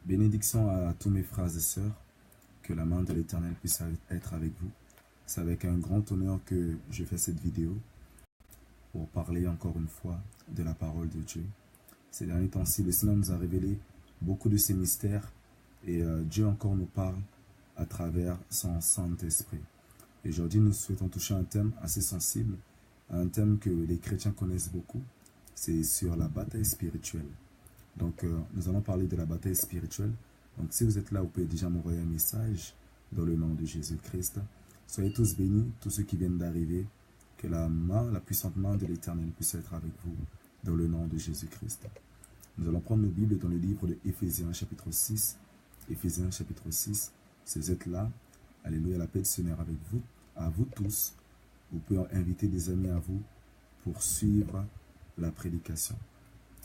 Bénédiction à tous mes frères et sœurs, que la main de l'Éternel puisse être avec vous. C'est avec un grand honneur que je fais cette vidéo pour parler encore une fois de la parole de Dieu. Ces derniers temps-ci, le Seigneur nous a révélé beaucoup de ses mystères et Dieu encore nous parle à travers son Saint-Esprit. Et aujourd'hui, nous souhaitons toucher un thème assez sensible, un thème que les chrétiens connaissent beaucoup, c'est sur la bataille spirituelle. Donc, nous allons parler de la bataille spirituelle. Donc, si vous êtes là, vous pouvez déjà m'envoyer un message dans le nom de Jésus-Christ. Soyez tous bénis, tous ceux qui viennent d'arriver. Que la puissante main de l'Éternel puisse être avec vous dans le nom de Jésus-Christ. Nous allons prendre nos Bibles dans le livre de Éphésiens chapitre 6. Éphésiens chapitre 6. Si vous êtes là, alléluia, la paix du Seigneur avec vous, à vous tous. Vous pouvez inviter des amis à vous pour suivre la prédication.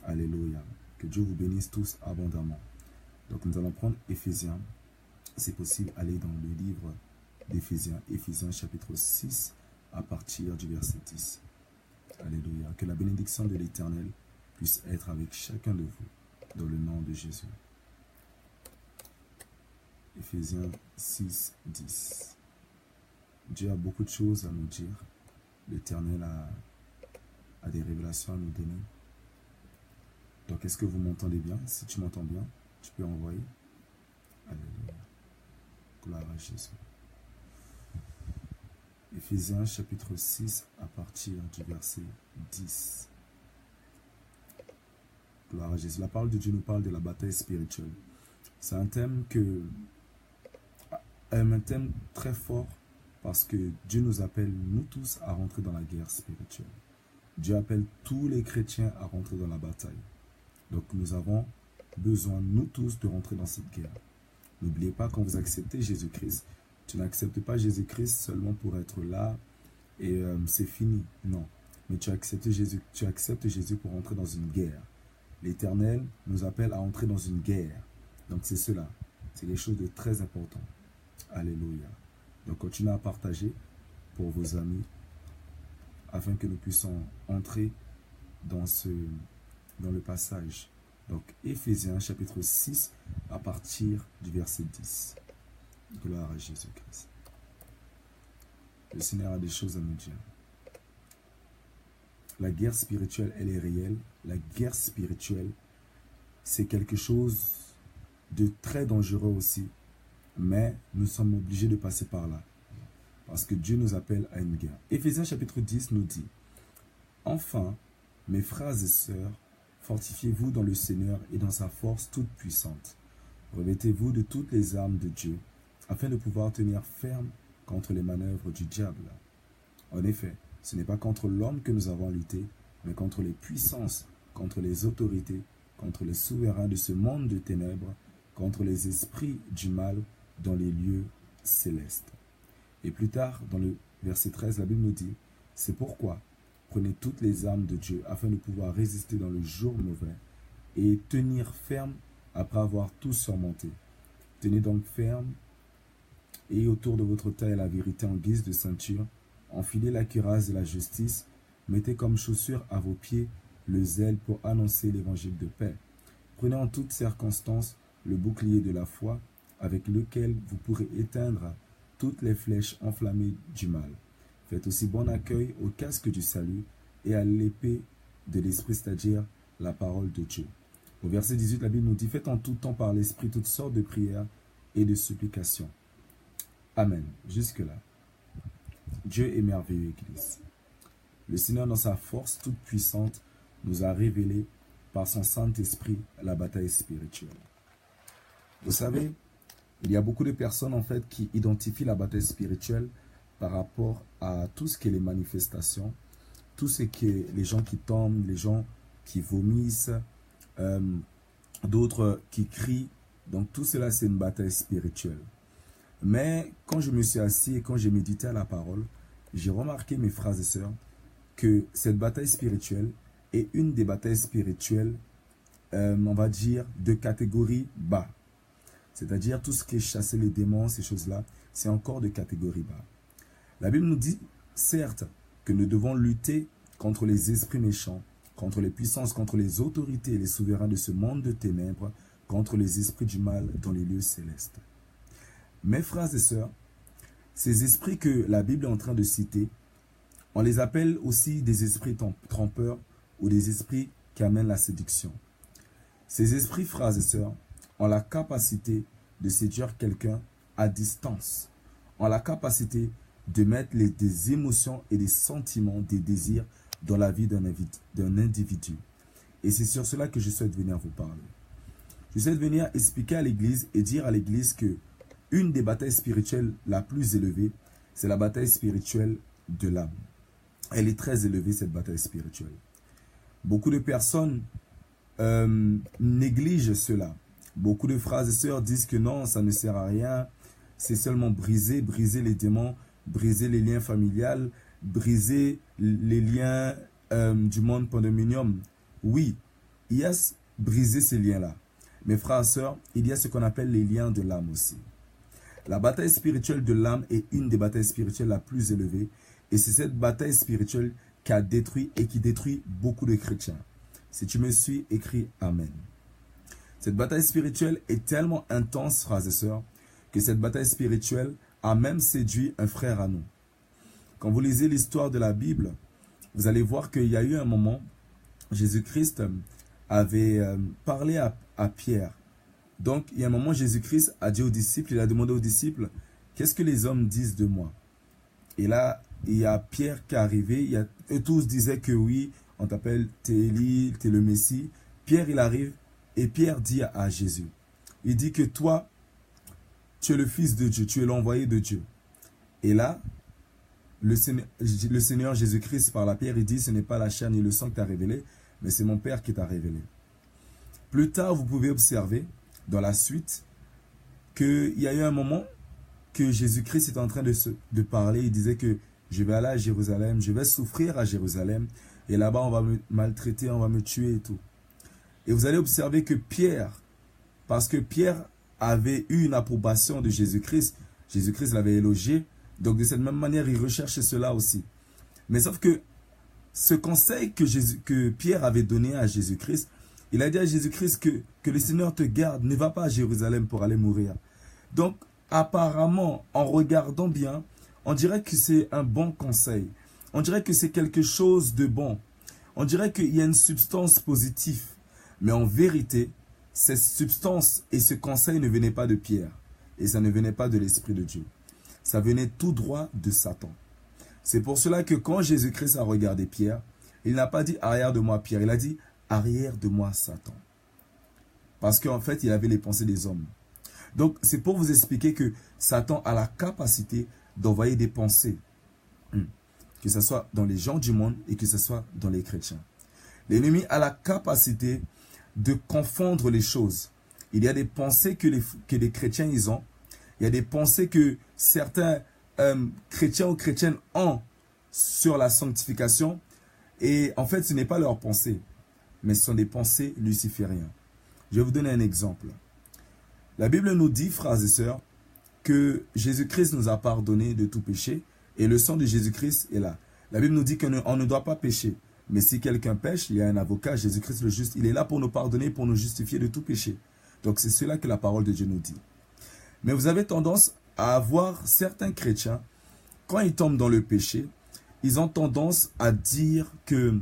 Alléluia. Que Dieu vous bénisse tous abondamment. Donc nous allons prendre Éphésiens. C'est possible, aller dans le livre d'Éphésiens, Éphésiens chapitre 6, à partir du verset 10. Alléluia. Que la bénédiction de l'Éternel puisse être avec chacun de vous, dans le nom de Jésus. Éphésiens 6, 10. Dieu a beaucoup de choses à nous dire. L'Éternel a des révélations à nous donner. Donc, est-ce que vous m'entendez bien? Si tu m'entends bien, tu peux envoyer. Alléluia. Gloire à Jésus. Éphésiens chapitre 6 à partir du verset 10. Gloire à Jésus. La parole de Dieu nous parle de la bataille spirituelle. C'est un thème très fort parce que Dieu nous appelle, nous tous, à rentrer dans la guerre spirituelle. Dieu appelle tous les chrétiens à rentrer dans la bataille. Donc nous avons besoin, nous tous, de rentrer dans cette guerre. N'oubliez pas, quand vous acceptez Jésus-Christ, tu n'acceptes pas Jésus-Christ seulement pour être là et c'est fini. Non. Mais tu acceptes Jésus pour rentrer dans une guerre. L'Éternel nous appelle à entrer dans une guerre. Donc c'est cela. C'est quelque chose de très important. Alléluia. Donc continuez à partager pour vos amis afin que nous puissions entrer dans le passage. Donc, Éphésiens chapitre 6 à partir du verset 10. Gloire à Jésus-Christ. Le Seigneur a des choses à nous dire. La guerre spirituelle, elle est réelle. La guerre spirituelle, c'est quelque chose de très dangereux aussi. Mais nous sommes obligés de passer par là. Parce que Dieu nous appelle à une guerre. Éphésiens chapitre 10 nous dit: Enfin, mes frères et sœurs, fortifiez-vous dans le Seigneur et dans sa force toute puissante. Revêtez-vous de toutes les armes de Dieu, afin de pouvoir tenir ferme contre les manœuvres du diable. En effet, ce n'est pas contre l'homme que nous avons lutté, mais contre les puissances, contre les autorités, contre les souverains de ce monde de ténèbres, contre les esprits du mal dans les lieux célestes. Et plus tard, dans le verset 13, la Bible nous dit: c'est pourquoi prenez toutes les armes de Dieu afin de pouvoir résister dans le jour mauvais et tenir ferme après avoir tout surmonté. Tenez donc ferme et autour de votre taille la vérité en guise de ceinture, enfilez la cuirasse de la justice, mettez comme chaussure à vos pieds le zèle pour annoncer l'évangile de paix. Prenez en toutes circonstances le bouclier de la foi avec lequel vous pourrez éteindre toutes les flèches enflammées du mal. Faites aussi bon accueil au casque du salut et à l'épée de l'esprit, c'est-à-dire la parole de Dieu. Au verset 18, la Bible nous dit: faites en tout temps par l'esprit toutes sortes de prières et de supplications. Amen. Jusque-là. Dieu est merveilleux, Église. Le Seigneur, dans sa force toute puissante, nous a révélé par son Saint-Esprit la bataille spirituelle. Vous savez, il y a beaucoup de personnes en fait qui identifient la bataille spirituelle par rapport à tout ce qui est les manifestations, tout ce qui est les gens qui tombent, les gens qui vomissent, d'autres qui crient. Donc tout cela, c'est une bataille spirituelle. Mais quand je me suis assis et quand j'ai médité à la parole, j'ai remarqué, mes frères et sœurs, que cette bataille spirituelle est une des batailles spirituelles, on va dire, de catégorie bas. C'est-à-dire tout ce qui est chasser les démons, ces choses-là, c'est encore de catégorie bas. La Bible nous dit, certes, que nous devons lutter contre les esprits méchants, contre les puissances, contre les autorités et les souverains de ce monde de ténèbres, contre les esprits du mal dans les lieux célestes. Mes frères et sœurs, ces esprits que la Bible est en train de citer, on les appelle aussi des esprits trompeurs ou des esprits qui amènent la séduction. Ces esprits, frères et sœurs, ont la capacité de séduire quelqu'un à distance, ont la capacité de mettre des émotions et des sentiments, des désirs dans la vie d'un individu. Et c'est sur cela que je souhaite venir vous parler. Je souhaite venir expliquer à l'Église et dire à l'Église que une des batailles spirituelles la plus élevée, c'est la bataille spirituelle de l'âme. Elle est très élevée, cette bataille spirituelle. Beaucoup de personnes négligent cela. Beaucoup de frères et sœurs disent que non, ça ne sert à rien. C'est seulement briser les démons, briser les liens familiales, briser les liens du monde pandémonium. Oui, il y a briser ces liens-là. Mes frères et sœurs, il y a ce qu'on appelle les liens de l'âme aussi. La bataille spirituelle de l'âme est une des batailles spirituelles la plus élevée. Et c'est cette bataille spirituelle qui a détruit et qui détruit beaucoup de chrétiens. Si tu me suis, écris Amen. Cette bataille spirituelle est tellement intense, frères et sœurs, que cette bataille spirituelle a même séduit un frère à nous. Quand vous lisez l'histoire de la Bible, vous allez voir qu'il y a eu un moment, Jésus-Christ avait parlé à Pierre. Donc, il y a un moment, Jésus-Christ a dit aux disciples, il a demandé aux disciples, qu'est-ce que les hommes disent de moi? Et là, il y a Pierre qui est arrivé, eux tous disaient que oui, on t'appelle, t'es Élie, t'es le Messie. Pierre, il arrive, et Pierre dit à Jésus, il dit que toi, tu es le Fils de Dieu, tu es l'envoyé de Dieu. Et là, le Seigneur Jésus-Christ parle à Pierre, il dit, ce n'est pas la chair ni le sang qui t'a révélé, mais c'est mon Père qui t'a révélé. Plus tard, vous pouvez observer, dans la suite, qu'il y a eu un moment que Jésus-Christ est en train de parler. Il disait que je vais aller à Jérusalem, je vais souffrir à Jérusalem, et là-bas on va me maltraiter, on va me tuer et tout. Et vous allez observer que Pierre, parce que Pierre avait eu une approbation de Jésus-Christ, Jésus-Christ l'avait élogié, donc de cette même manière il recherchait cela aussi. Mais sauf que ce conseil que Pierre avait donné à Jésus-Christ, il a dit à Jésus-Christ que le Seigneur te garde, ne va pas à Jérusalem pour aller mourir. Donc, apparemment, en regardant bien, on dirait que c'est un bon conseil. On dirait que c'est quelque chose de bon. On dirait qu'il y a une substance positive. Mais en vérité, cette substance et ce conseil ne venaient pas de Pierre. Et ça ne venait pas de l'Esprit de Dieu. Ça venait tout droit de Satan. C'est pour cela que quand Jésus-Christ a regardé Pierre, il n'a pas dit « arrière de moi Pierre », il a dit « arrière de moi Satan ». Parce qu'en fait, il avait les pensées des hommes. Donc, c'est pour vous expliquer que Satan a la capacité d'envoyer des pensées, que ce soit dans les gens du monde et que ce soit dans les chrétiens. L'ennemi a la capacité de confondre les choses. Il y a des pensées que les chrétiens ils ont. Il y a des pensées que certains chrétiens ou chrétiennes ont sur la sanctification. Et en fait, ce n'est pas leurs pensées, mais ce sont des pensées lucifériennes. Je vais vous donner un exemple. La Bible nous dit, frères et sœurs, que Jésus-Christ nous a pardonné de tout péché et le sang de Jésus-Christ est là. La Bible nous dit qu'on ne doit pas pécher. Mais si quelqu'un pêche, il y a un avocat, Jésus-Christ le juste, il est là pour nous pardonner, pour nous justifier de tout péché. Donc c'est cela que la parole de Dieu nous dit. Mais vous avez tendance à avoir certains chrétiens, quand ils tombent dans le péché, ils ont tendance à dire que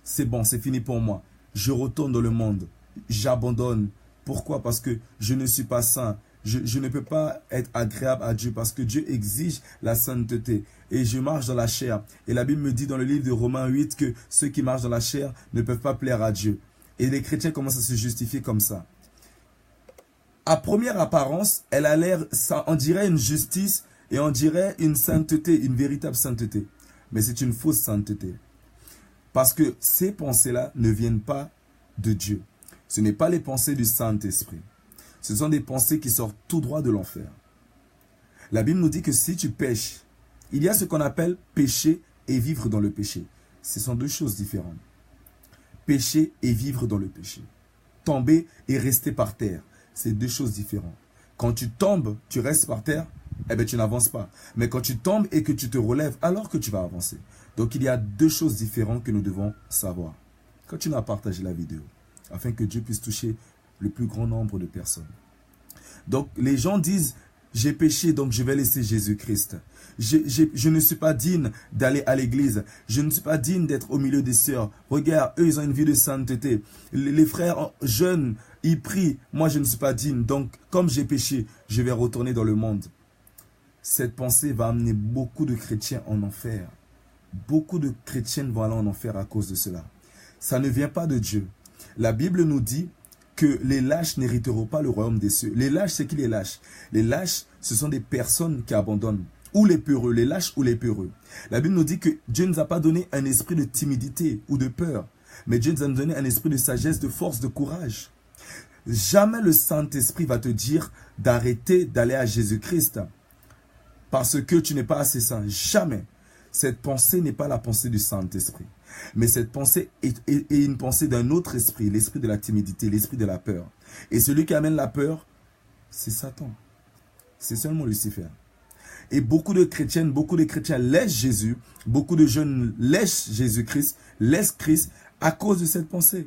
c'est bon, c'est fini pour moi. Je retourne dans le monde, j'abandonne. Pourquoi? Parce que je ne suis pas saint. Je ne peux pas être agréable à Dieu parce que Dieu exige la sainteté. Et je marche dans la chair. Et la Bible me dit dans le livre de Romains 8 que ceux qui marchent dans la chair ne peuvent pas plaire à Dieu. Et les chrétiens commencent à se justifier comme ça. À première apparence, elle a l'air, on dirait une justice et on dirait une sainteté, une véritable sainteté. Mais c'est une fausse sainteté. Parce que ces pensées-là ne viennent pas de Dieu. Ce n'est pas les pensées du Saint-Esprit. Ce sont des pensées qui sortent tout droit de l'enfer. La Bible nous dit que si tu pêches, il y a ce qu'on appelle pécher et vivre dans le péché. Ce sont deux choses différentes. Pécher et vivre dans le péché. Tomber et rester par terre, c'est deux choses différentes. Quand tu tombes, tu restes par terre, eh bien tu n'avances pas. Mais quand tu tombes et que tu te relèves, alors que tu vas avancer. Donc il y a deux choses différentes que nous devons savoir. Continue à partager la vidéo, afin que Dieu puisse toucher le plus grand nombre de personnes. Donc, les gens disent, j'ai péché, donc je vais laisser Jésus-Christ. Je ne suis pas digne d'aller à l'église. Je ne suis pas digne d'être au milieu des sœurs. Regarde, eux, ils ont une vie de sainteté. Les frères jeunes, ils prient. Moi, je ne suis pas digne. Donc, comme j'ai péché, je vais retourner dans le monde. Cette pensée va amener beaucoup de chrétiens en enfer. Beaucoup de chrétiens vont aller en enfer à cause de cela. Ça ne vient pas de Dieu. La Bible nous dit que les lâches n'hériteront pas le royaume des cieux. Les lâches, c'est qui les lâches? Les lâches, ce sont des personnes qui abandonnent. Ou les peureux, les lâches ou les peureux. La Bible nous dit que Dieu ne nous a pas donné un esprit de timidité ou de peur. Mais Dieu nous a donné un esprit de sagesse, de force, de courage. Jamais le Saint-Esprit va te dire d'arrêter d'aller à Jésus-Christ parce que tu n'es pas assez saint. Jamais. Cette pensée n'est pas la pensée du Saint-Esprit. Mais cette pensée est une pensée d'un autre esprit, l'esprit de la timidité, l'esprit de la peur. Et celui qui amène la peur, c'est Satan. C'est seulement Lucifer. Et beaucoup de chrétiens laissent Jésus, beaucoup de jeunes laissent Jésus-Christ, laissent Christ à cause de cette pensée.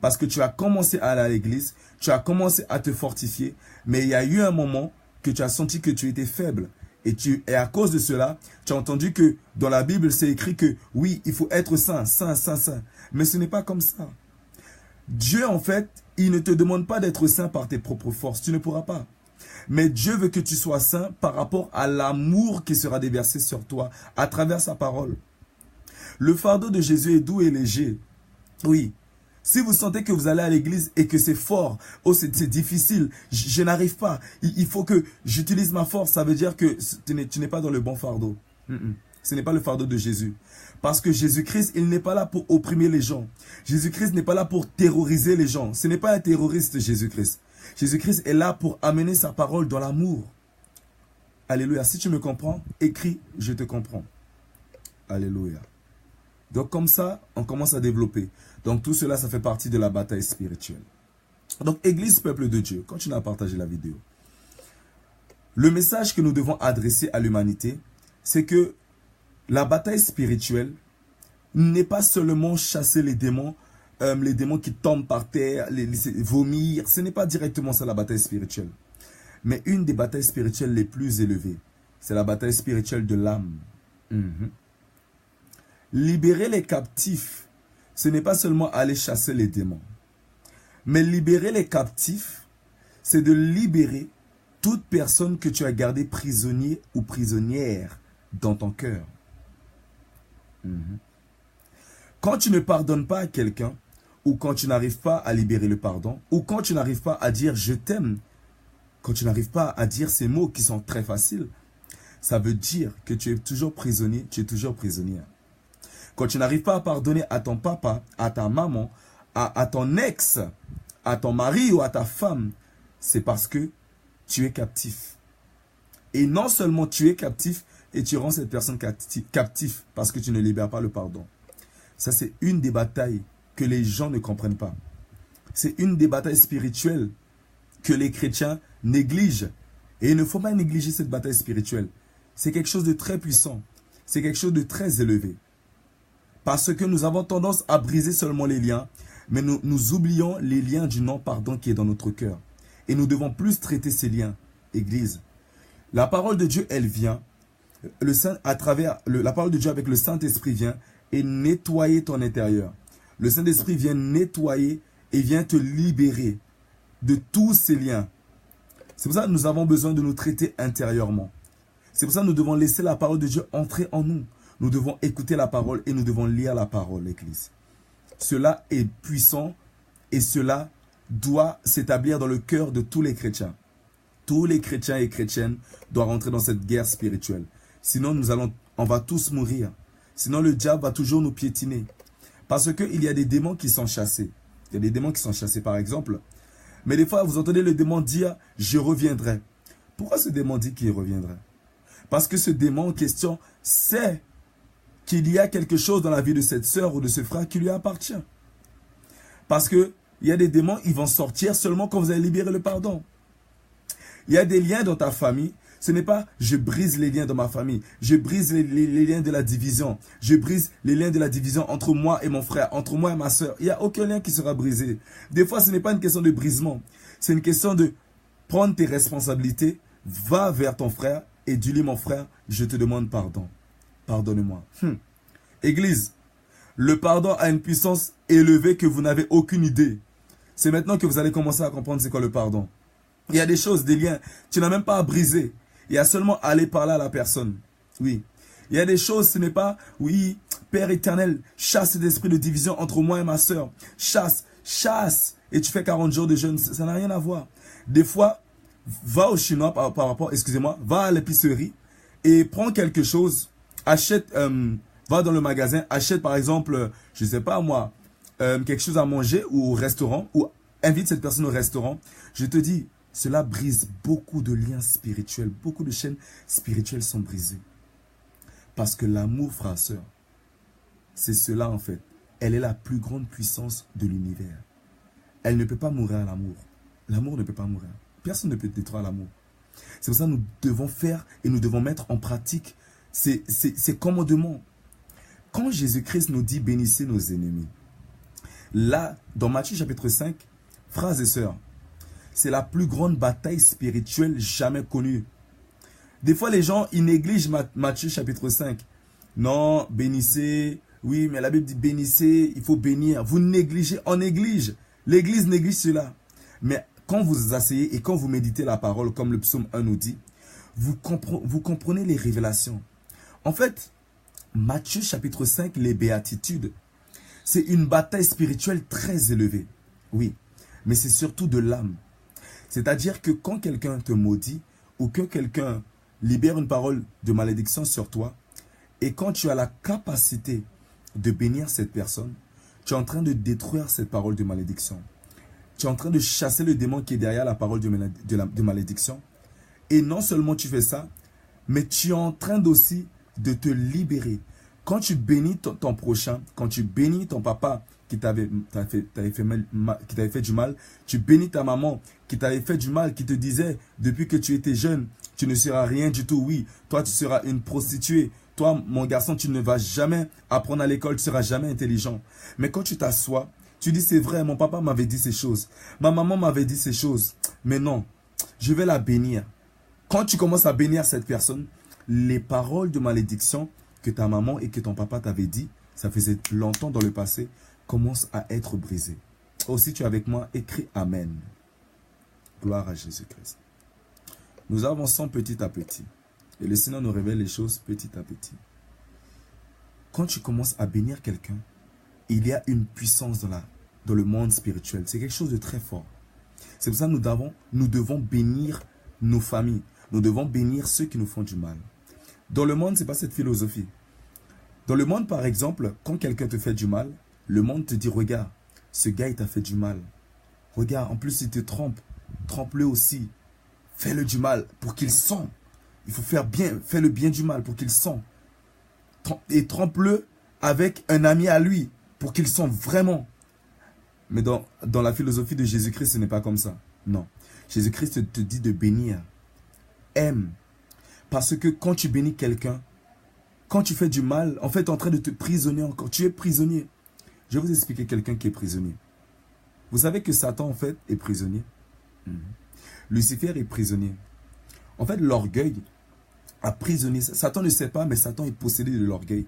Parce que tu as commencé à aller à l'église, tu as commencé à te fortifier, mais il y a eu un moment que tu as senti que tu étais faible. Et à cause de cela, tu as entendu que dans la Bible, c'est écrit que oui, il faut être saint, saint, saint, saint. Mais ce n'est pas comme ça. Dieu, en fait, il ne te demande pas d'être saint par tes propres forces. Tu ne pourras pas. Mais Dieu veut que tu sois saint par rapport à l'amour qui sera déversé sur toi à travers sa parole. Le fardeau de Jésus est doux et léger. Oui. Si vous sentez que vous allez à l'église et que c'est fort, oh c'est difficile, je n'arrive pas, il faut que j'utilise ma force, ça veut dire que tu n'es pas dans le bon fardeau. Ce n'est pas le fardeau de Jésus. Parce que Jésus-Christ, il n'est pas là pour opprimer les gens. Jésus-Christ n'est pas là pour terroriser les gens. Ce n'est pas un terroriste, Jésus-Christ. Jésus-Christ est là pour amener sa parole dans l'amour. Alléluia. Si tu me comprends, écris, je te comprends. Alléluia. Donc comme ça, on commence à développer. Donc tout cela, ça fait partie de la bataille spirituelle. Donc Église, peuple de Dieu, continue à partager la vidéo. Le message que nous devons adresser à l'humanité, c'est que la bataille spirituelle n'est pas seulement chasser les démons qui tombent par terre, vomir. Ce n'est pas directement ça la bataille spirituelle. Mais une des batailles spirituelles les plus élevées, c'est la bataille spirituelle de l'âme. Libérer les captifs, ce n'est pas seulement aller chasser les démons. Mais libérer les captifs, c'est de libérer toute personne que tu as gardée prisonnier ou prisonnière dans ton cœur. Quand tu ne pardonnes pas à quelqu'un, ou quand tu n'arrives pas à libérer le pardon, ou quand tu n'arrives pas à dire « je t'aime », quand tu n'arrives pas à dire ces mots qui sont très faciles, ça veut dire que tu es toujours prisonnier, tu es toujours prisonnière. Quand tu n'arrives pas à pardonner à ton papa, à ta maman, à ton ex, à ton mari ou à ta femme, c'est parce que tu es captif. Et non seulement tu es captif, et tu rends cette personne captive parce que tu ne libères pas le pardon. Ça, c'est une des batailles que les gens ne comprennent pas. C'est une des batailles spirituelles que les chrétiens négligent. Et il ne faut pas négliger cette bataille spirituelle. C'est quelque chose de très puissant. C'est quelque chose de très élevé. Parce que nous avons tendance à briser seulement les liens, mais nous oublions les liens du non-pardon qui est dans notre cœur. Et nous devons plus traiter ces liens, Église. La parole de Dieu, elle vient, la parole de Dieu avec le Saint-Esprit vient et nettoyer ton intérieur. Le Saint-Esprit vient nettoyer et vient te libérer de tous ces liens. C'est pour ça que nous avons besoin de nous traiter intérieurement. C'est pour ça que nous devons laisser la parole de Dieu entrer en nous. Nous devons écouter la parole et nous devons lire la parole, l'Église. Cela est puissant et cela doit s'établir dans le cœur de tous les chrétiens. Tous les chrétiens et chrétiennes doivent rentrer dans cette guerre spirituelle. Sinon, on va tous mourir. Sinon, le diable va toujours nous piétiner. Parce qu'il y a des démons qui sont chassés. Il y a des démons qui sont chassés, par exemple. Mais des fois, vous entendez le démon dire « je reviendrai ». Pourquoi ce démon dit qu'il reviendrait? Parce que ce démon en question sait qu'il y a quelque chose dans la vie de cette sœur ou de ce frère qui lui appartient. Parce qu'il y a des démons, ils vont sortir seulement quand vous allez libérer le pardon. Il y a des liens dans ta famille. Ce n'est pas je brise les liens dans ma famille, je brise les liens de la division, je brise les liens de la division entre moi et mon frère, entre moi et ma soeur. Il n'y a aucun lien qui sera brisé. Des fois, ce n'est pas une question de brisement, c'est une question de prendre tes responsabilités, va vers ton frère et dis-lui, mon frère, je te demande pardon. Pardonne-moi. Église, le pardon a une puissance élevée que vous n'avez aucune idée. C'est maintenant que vous allez commencer à comprendre c'est quoi le pardon. Il y a des choses, des liens, tu n'as même pas à briser. Il y a seulement à aller parler à la personne. Oui. Il y a des choses, ce n'est pas, oui, Père éternel, chasse cet esprit de division entre moi et ma soeur. Chasse, chasse. Et tu fais 40 jours de jeûne, ça n'a rien à voir. Des fois, va au chinois par rapport, excusez-moi, va à l'épicerie et prends quelque chose, achète, va dans le magasin, achète par exemple, je ne sais pas moi, quelque chose à manger ou au restaurant, ou invite cette personne au restaurant. Je te dis, cela brise beaucoup de liens spirituels, beaucoup de chaînes spirituelles sont brisées. Parce que l'amour, frère, sœur, c'est cela en fait. Elle est la plus grande puissance de l'univers. Elle ne peut pas mourir à l'amour. L'amour ne peut pas mourir. Personne ne peut détruire l'amour. C'est pour ça que nous devons faire et nous devons mettre en pratique ces commandements. Quand Jésus-Christ nous dit « bénissez nos ennemis », là, dans Matthieu chapitre 5, frères et sœurs, c'est la plus grande bataille spirituelle jamais connue. Des fois, les gens, ils négligent Matthieu chapitre 5. Non, bénissez. Oui, mais la Bible dit bénissez, il faut bénir. Vous négligez, on néglige. L'Église néglige cela. Mais quand vous vous asseyez et quand vous méditez la parole, comme le psaume 1 nous dit, vous comprenez les révélations. En fait, Matthieu chapitre 5, les béatitudes, c'est une bataille spirituelle très élevée. Oui, mais c'est surtout de l'âme. C'est-à-dire que quand quelqu'un te maudit ou que quelqu'un libère une parole de malédiction sur toi, et quand tu as la capacité de bénir cette personne, tu es en train de détruire cette parole de malédiction. Tu es en train de chasser le démon qui est derrière la parole de malédiction. Et non seulement tu fais ça, mais tu es en train aussi de te libérer. Quand tu bénis ton prochain, quand tu bénis ton papa qui t'avait fait du mal, tu bénis ta maman qui t'avait fait du mal, qui te disait depuis que tu étais jeune, tu ne seras rien du tout. Oui, toi tu seras une prostituée. Toi, mon garçon, tu ne vas jamais apprendre à l'école, tu ne seras jamais intelligent. Mais quand tu t'assois, tu dis c'est vrai, mon papa m'avait dit ces choses. Ma maman m'avait dit ces choses. Mais non, je vais la bénir. Quand tu commences à bénir cette personne, les paroles de malédiction que ta maman et que ton papa t'avaient dit, ça faisait longtemps dans le passé, commencent à être brisées. Aussi, tu es avec moi, écris Amen. Gloire à Jésus-Christ. Nous avançons petit à petit. Et le Seigneur nous révèle les choses petit à petit. Quand tu commences à bénir quelqu'un, il y a une puissance dans le monde spirituel. C'est quelque chose de très fort. C'est pour ça que nous devons bénir nos familles. Nous devons bénir ceux qui nous font du mal. Dans le monde, ce n'est pas cette philosophie. Dans le monde, par exemple, quand quelqu'un te fait du mal, le monde te dit, regarde, ce gars, il t'a fait du mal. Regarde, en plus, il te trompe. Trompe-le aussi. Fais-le du mal pour qu'il sente. Il faut faire bien, fais le bien du mal pour qu'il sente. Et trompe-le avec un ami à lui pour qu'il sente vraiment. Mais dans la philosophie de Jésus-Christ, ce n'est pas comme ça. Non. Jésus-Christ te dit de bénir. Aime. Parce que quand tu bénis quelqu'un, quand tu fais du mal, en fait, tu es en train de te prisonnier encore. Tu es prisonnier. Je vais vous expliquer quelqu'un qui est prisonnier. Vous savez que Satan, en fait, est prisonnier. Lucifer est prisonnier. En fait, l'orgueil a prisonnier. Satan ne sait pas, mais Satan est possédé de l'orgueil.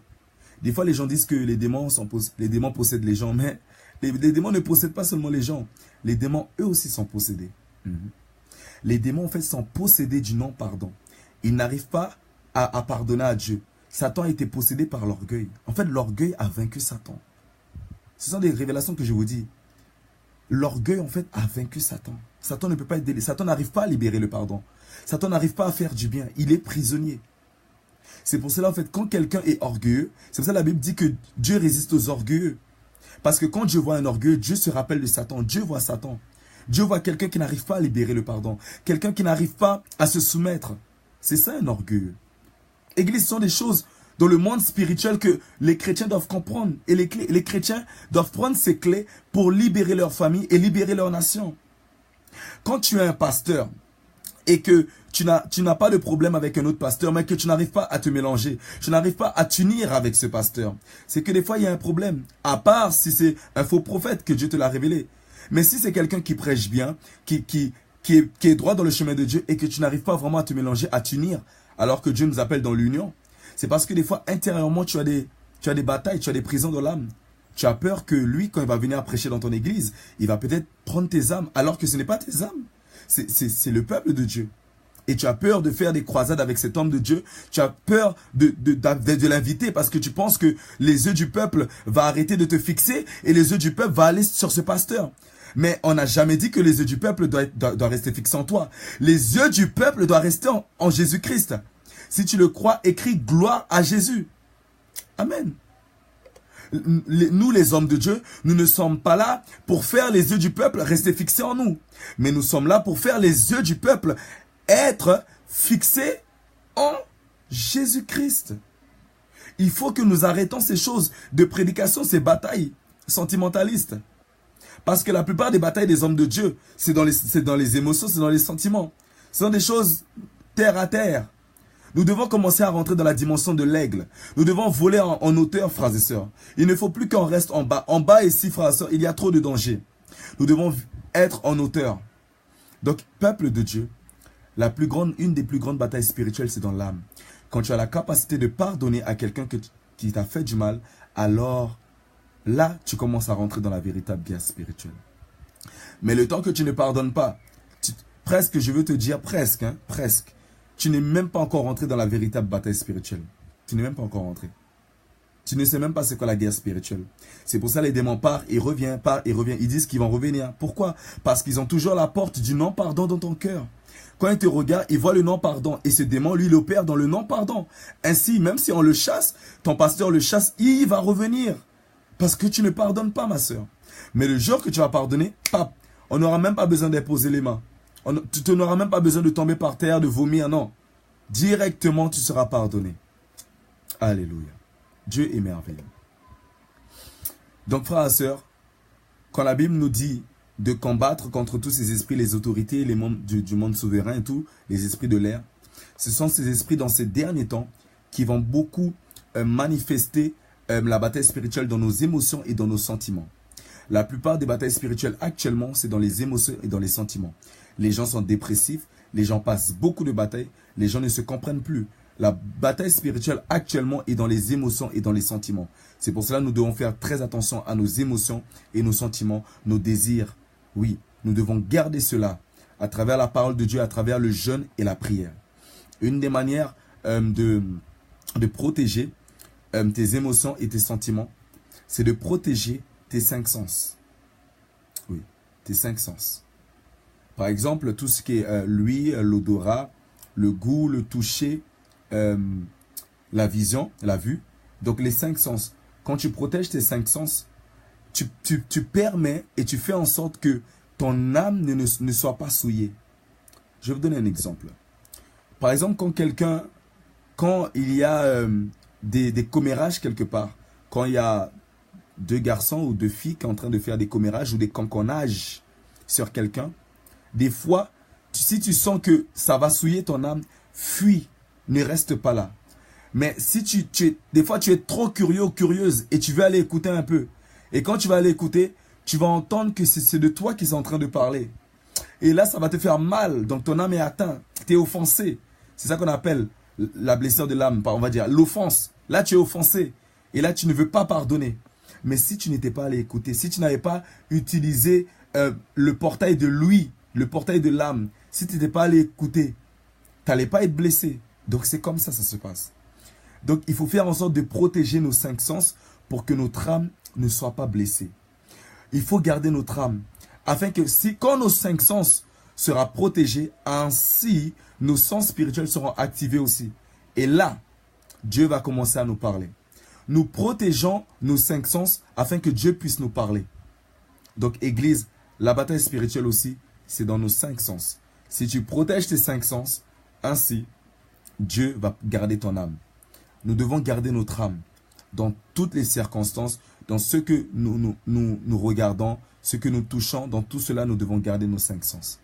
Des fois, les gens disent que les démons possèdent les gens, mais les démons ne possèdent pas seulement les gens. Les démons, eux aussi, sont possédés. Les démons, en fait, sont possédés du non-pardon. Ils n'arrivent pas à pardonner à Dieu. Satan a été possédé par l'orgueil. En fait, l'orgueil a vaincu Satan. Ce sont des révélations que je vous dis. L'orgueil, en fait, a vaincu Satan. Satan ne peut pas être délié. Satan n'arrive pas à libérer le pardon. Satan n'arrive pas à faire du bien. Il est prisonnier. C'est pour cela, en fait, quand quelqu'un est orgueilleux, c'est pour ça que la Bible dit que Dieu résiste aux orgueilleux. Parce que quand Dieu voit un orgueilleux, Dieu se rappelle de Satan. Dieu voit Satan. Dieu voit quelqu'un qui n'arrive pas à libérer le pardon. Quelqu'un qui n'arrive pas à se soumettre. C'est ça un orgueilleux. Église, ce sont des choses dans le monde spirituel que les chrétiens doivent comprendre. Et les chrétiens doivent prendre ces clés pour libérer leur famille et libérer leur nation. Quand tu es un pasteur et que tu n'as pas de problème avec un autre pasteur, mais que tu n'arrives pas à te mélanger, tu n'arrives pas à t'unir avec ce pasteur. C'est que des fois, il y a un problème, à part si c'est un faux prophète que Dieu te l'a révélé. Mais si c'est quelqu'un qui prêche bien, qui est droit dans le chemin de Dieu et que tu n'arrives pas vraiment à te mélanger, à t'unir, alors que Dieu nous appelle dans l'union, c'est parce que des fois, intérieurement, tu as des batailles, tu as des prisons de l'âme. Tu as peur que lui, quand il va venir prêcher dans ton église, il va peut-être prendre tes âmes, alors que ce n'est pas tes âmes. C'est le peuple de Dieu. Et tu as peur de faire des croisades avec cet homme de Dieu. Tu as peur de l'inviter parce que tu penses que les yeux du peuple vont arrêter de te fixer et les yeux du peuple vont aller sur ce pasteur. Mais on n'a jamais dit que les yeux du peuple doivent rester fixés en toi. Les yeux du peuple doivent rester en Jésus-Christ. Si tu le crois, écris gloire à Jésus. Amen. Nous, les hommes de Dieu, nous ne sommes pas là pour faire les yeux du peuple rester fixés en nous. Mais nous sommes là pour faire les yeux du peuple être fixés en Jésus-Christ. Il faut que nous arrêtons ces choses de prédication, ces batailles sentimentalistes. Parce que la plupart des batailles des hommes de Dieu, c'est dans les émotions, c'est dans les sentiments. Ce sont des choses terre à terre. Nous devons commencer à rentrer dans la dimension de l'aigle. Nous devons voler en hauteur, frères et sœurs. Il ne faut plus qu'on reste en bas. En bas ici, frères et sœurs, il y a trop de danger. Nous devons être en hauteur. Donc, peuple de Dieu, une des plus grandes batailles spirituelles, c'est dans l'âme. Quand tu as la capacité de pardonner à quelqu'un qui t'a fait du mal, alors là, tu commences à rentrer dans la véritable guerre spirituelle. Mais le temps que tu ne pardonnes pas, presque, je veux te dire presque, tu n'es même pas encore rentré dans la véritable bataille spirituelle. Tu n'es même pas encore rentré. Tu ne sais même pas c'est quoi la guerre spirituelle. C'est pour ça les démons partent et reviennent. Ils disent qu'ils vont revenir. Pourquoi? Parce qu'ils ont toujours la porte du non-pardon dans ton cœur. Quand ils te regardent, ils voient le non-pardon. Et ce démon, lui, il opère dans le non-pardon. Ainsi, même si on le chasse, ton pasteur le chasse, il va revenir. Parce que tu ne pardonnes pas, ma soeur. Mais le jour que tu vas pardonner, pap, on n'aura même pas besoin d'imposer les mains. Tu n'auras même pas besoin de tomber par terre, de vomir, non. Directement, tu seras pardonné. Alléluia. Dieu est merveilleux. Donc, frères et sœurs, quand la Bible nous dit de combattre contre tous ces esprits, les autorités, les membres du monde souverain et tout, les esprits de l'air, ce sont ces esprits dans ces derniers temps qui vont beaucoup manifester la bataille spirituelle dans nos émotions et dans nos sentiments. La plupart des batailles spirituelles actuellement, c'est dans les émotions et dans les sentiments. Les gens sont dépressifs, les gens passent beaucoup de batailles, les gens ne se comprennent plus. La bataille spirituelle actuellement est dans les émotions et dans les sentiments. C'est pour cela que nous devons faire très attention à nos émotions et nos sentiments, nos désirs. Oui, nous devons garder cela à travers la parole de Dieu, à travers le jeûne et la prière. Une des manières de protéger tes émotions et tes sentiments, c'est de protéger tes 5 sens. Oui, tes 5 sens. Par exemple, tout ce qui est l'ouïe, l'odorat, le goût, le toucher, la vision, la vue. Donc les 5 sens. Quand tu protèges tes 5 sens, tu permets et tu fais en sorte que ton âme ne soit pas souillée. Je vais vous donner un exemple. Par exemple, quand il y a des commérages quelque part, quand il y a 2 garçons ou 2 filles qui sont en train de faire des commérages ou des canconages sur quelqu'un, des fois, si tu sens que ça va souiller ton âme, fuis, ne reste pas là. Mais si des fois tu es trop curieux ou curieuse et tu veux aller écouter un peu, et quand tu vas aller écouter, tu vas entendre que c'est de toi qu'ils sont en train de parler. Et là, ça va te faire mal, donc ton âme est atteinte, tu es offensé. C'est ça qu'on appelle la blessure de l'âme, on va dire l'offense. Là, tu es offensé, et là, tu ne veux pas pardonner. Mais si tu n'étais pas allé écouter, si tu n'avais pas utilisé le portail de l'ouïe, le portail de l'âme, si tu n'étais pas allé écouter, tu n'allais pas être blessé. Donc c'est comme ça se passe. Donc il faut faire en sorte de protéger nos 5 sens pour que notre âme ne soit pas blessée. Il faut garder notre âme afin que quand nos 5 sens seront protégés, ainsi nos sens spirituels seront activés aussi. Et là, Dieu va commencer à nous parler. Nous protégeons nos 5 sens afin que Dieu puisse nous parler. Donc Église, la bataille spirituelle aussi, c'est dans nos 5 sens. Si tu protèges tes 5 sens, ainsi, Dieu va garder ton âme. Nous devons garder notre âme dans toutes les circonstances, dans ce que nous regardons, ce que nous touchons, dans tout cela, nous devons garder nos 5 sens.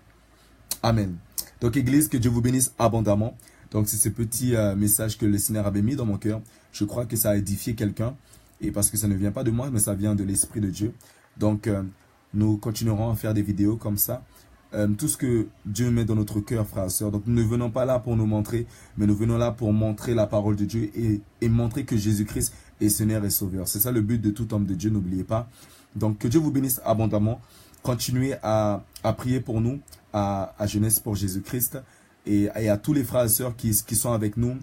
Amen. Donc Église, que Dieu vous bénisse abondamment. Donc c'est ce petit message que le Seigneur avait mis dans mon cœur. Je crois que ça a édifié quelqu'un. Et parce que ça ne vient pas de moi, mais ça vient de l'Esprit de Dieu. Donc nous continuerons à faire des vidéos comme ça. Tout ce que Dieu met dans notre cœur, frères et sœurs. Donc nous ne venons pas là pour nous montrer, mais nous venons là pour montrer la parole de Dieu et montrer que Jésus-Christ est Seigneur et Sauveur. C'est ça le but de tout homme de Dieu, n'oubliez pas. Donc que Dieu vous bénisse abondamment. Continuez à prier pour nous, à Jeunesse pour Jésus-Christ et à tous les frères et sœurs qui sont avec nous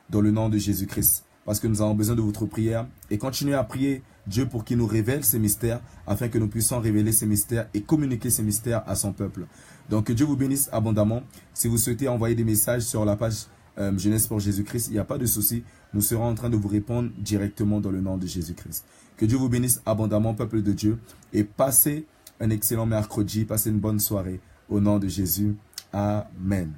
dans le nom de Jésus-Christ. Parce que nous avons besoin de votre prière. Et continuez à prier Dieu pour qu'il nous révèle ces mystères, afin que nous puissions révéler ces mystères et communiquer ces mystères à son peuple. Donc que Dieu vous bénisse abondamment. Si vous souhaitez envoyer des messages sur la page Jeunesse pour Jésus-Christ, il n'y a pas de souci. Nous serons en train de vous répondre directement dans le nom de Jésus-Christ. Que Dieu vous bénisse abondamment, peuple de Dieu. Et passez un excellent mercredi, passez une bonne soirée. Au nom de Jésus. Amen.